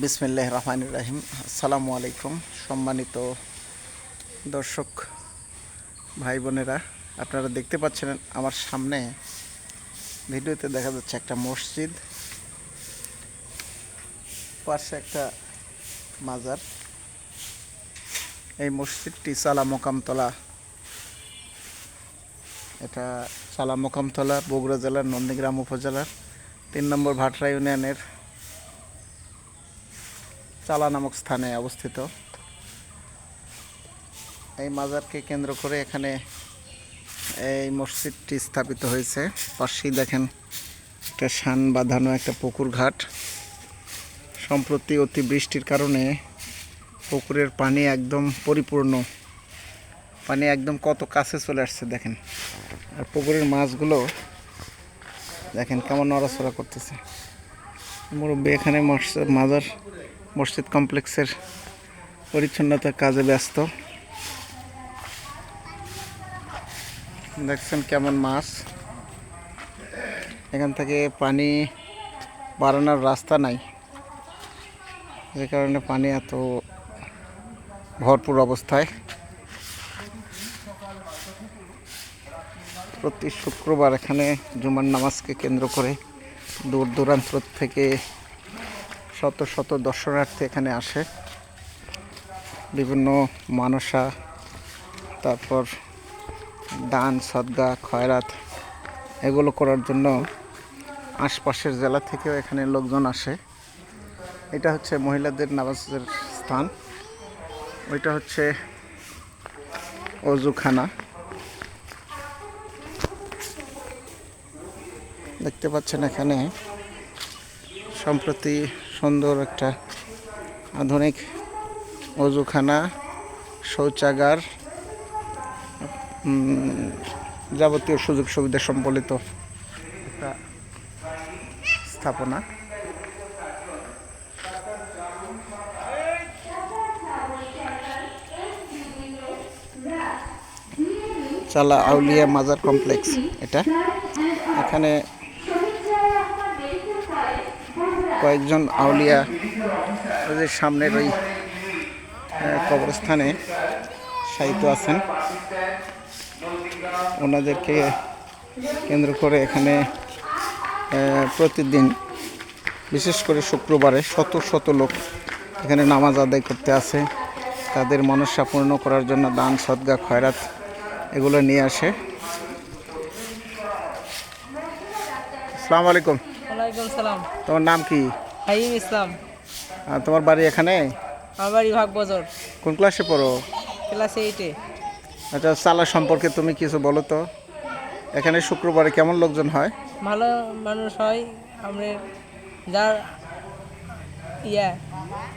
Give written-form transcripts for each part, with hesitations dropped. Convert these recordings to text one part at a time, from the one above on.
বিসমিল্লাহির রহমানির রহিম। আসসালামু আলাইকুম। সম্মানিত দর্শক ভাই বোনেরা, আপনারা দেখতে পাচ্ছেন আমার সামনে ভিডিওতে দেখা যাচ্ছে একটা মসজিদ, পাশে একটা মাজার। এই মসজিদটি চালা মোকামতলা, এটা চালা মোকামতলা বগুড়া জেলার নন্দীগ্রাম উপজেলার ৩ নম্বর ভাটরা ইউনিয়নের চালা নামক স্থানে অবস্থিত। এই মাজারকে কেন্দ্র করে এখানে এই মসজিদটি স্থাপিত হয়েছে। পাশেই দেখেন একটা শান বাঁধানো একটা পুকুর ঘাট। সম্প্রতি অতিবৃষ্টির কারণে পুকুরের পানি একদম পরিপূর্ণ, পানি একদম কত কাছে চলে আসছে দেখেন। আর পুকুরের মাছগুলো দেখেন কেমন নড়াচড়া করতেছে। মুরব্বী এখানে মাজার মসজিদ কমপ্লেক্সের পরিচ্ছন্নতার কাজে ব্যস্ত। দেখছেন কেমন মাছ। এখান থেকে পানি বাড়ানোর রাস্তা নাই, যে কারণে পানি এত ভরপুর অবস্থায়। প্রতি শুক্রবার এখানে জুমার নামাজকে কেন্দ্র করে দূর দূরান্ত থেকে শত শত দর্শনার্থী এখানে আসে। বিভিন্ন মানসা, তারপর দান সদকা খয়রাত এগুলো করার জন্য আশপাশের জেলা থেকেও এখানে লোকজন আসে। এটা হচ্ছে মহিলাদের নামাজের স্থান, ওইটা হচ্ছে অজুখানা। দেখতে পাচ্ছেন এখানে সম্প্রতি সুন্দর একটা আধুনিক অজুখানা, শৌচাগার, যাবতীয় সুযোগ সুবিধা সম্বলিত একটা স্থাপনা। চালা আউলিয়া মাজার কমপ্লেক্স এটা। এখানে কয়েকজন আউলিয়া ওদের সামনের ওই কবরস্থানে শায়িত আছেন। ওনাদেরকে কেন্দ্র করে এখানে প্রতিদিন, বিশেষ করে শুক্রবারে শত শত লোক এখানে নামাজ আদায় করতে আসে। তাদের মনস্কা পূর্ণ করার জন্য দান সদকা খয়রাত এগুলো নিয়ে আসে। আসসালামু আলাইকুম। ওয়ালাইকুম সালাম। তোমার নাম কি? ফাহিম ইসলাম। তোমার বাড়ি এখানে? আমার বাড়ি ভাগবাজার। কোন ক্লাসে পড়ো? ক্লাস 8-এ। আচ্ছা, চালা সম্পর্কে তুমি কিছু বলো তো। এখানে শুক্রবারে কেমন লোকজন হয়? ভালো মানুষ হয়। আমরা যার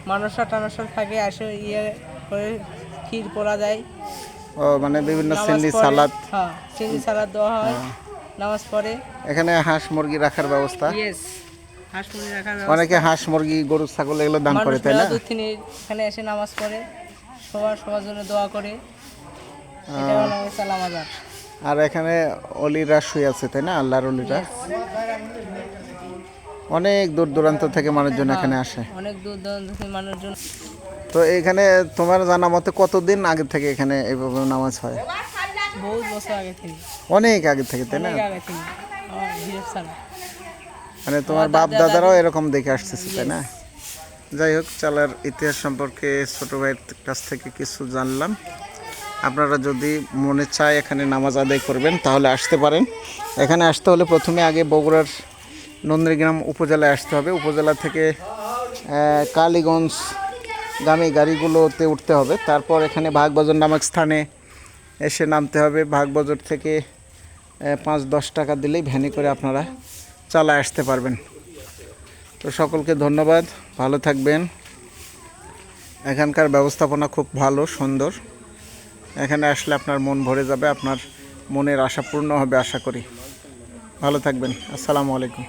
মানুষরা টানসা থাকে আসে করে ক্ষীর পোড়া যায়। ও মানে বিভিন্ন সিন্নি সালাদ। হ্যাঁ, সিন্নি সালাদ দেওয়া হয়, নামাজ পড়ে। এখানে হাঁস মুরগি রাখার ব্যবস্থা। হাঁস মুরগি রাখার অনেকে হাঁস মুরগি গরু ছাগল এগুলো দান করে, তাই না? এখানে এসে নামাজ পড়ে, সবার জন্য দোয়া করে। এটা হলো চালা মাজার। আর এখানে অলিরা শুয়ে আছে, তাই না? আল্লাহর অলিরা। অনেক দূর দূরান্ত থেকে মানুষজন এখানে আসে। অনেক দূর দূরান্ত থেকে মানুষজন। তো এখানে তোমার জানা মতে কতদিন আগে থেকে এখানে এইভাবে নামাজ হয়? বহুত বছর আগে থেকে। অনেক আগে থেকে, তাই না? মানে তোমার বাপ দাদারাও এরকম দেখে আসতেছে, তাই না? যাই হোক, চালার ইতিহাস সম্পর্কে ছোট ভাইয়ের কাছ থেকে কিছু জানলাম। আপনারা যদি মনে চায় এখানে নামাজ আদায় করবেন তাহলে আসতে পারেন। এখানে আসতে হলে প্রথমে আগে বগুড়ার নন্দীগ্রাম উপজেলায় আসতে হবে। উপজেলা থেকে কালীগঞ্জ গামী গাড়িগুলোতে উঠতে হবে। তারপর এখানে ভাগবাজার নামক স্থানে এসে নামতে হবে। ভাগবাজার থেকে 5-10 টাকা দিলেই ভ্যানে করে আপনারা চালায় আসতে পারবেন। তো সকলকে ধন্যবাদ, ভালো থাকবেন। এখানকার ব্যবস্থাপনা খুব ভালো, সুন্দর। এখানে আসলে আপনার মন ভরে যাবে, আপনার মনের আশা পূর্ণ হবে আশা করি। ভালো থাকবেন। আসসালামু আলাইকুম।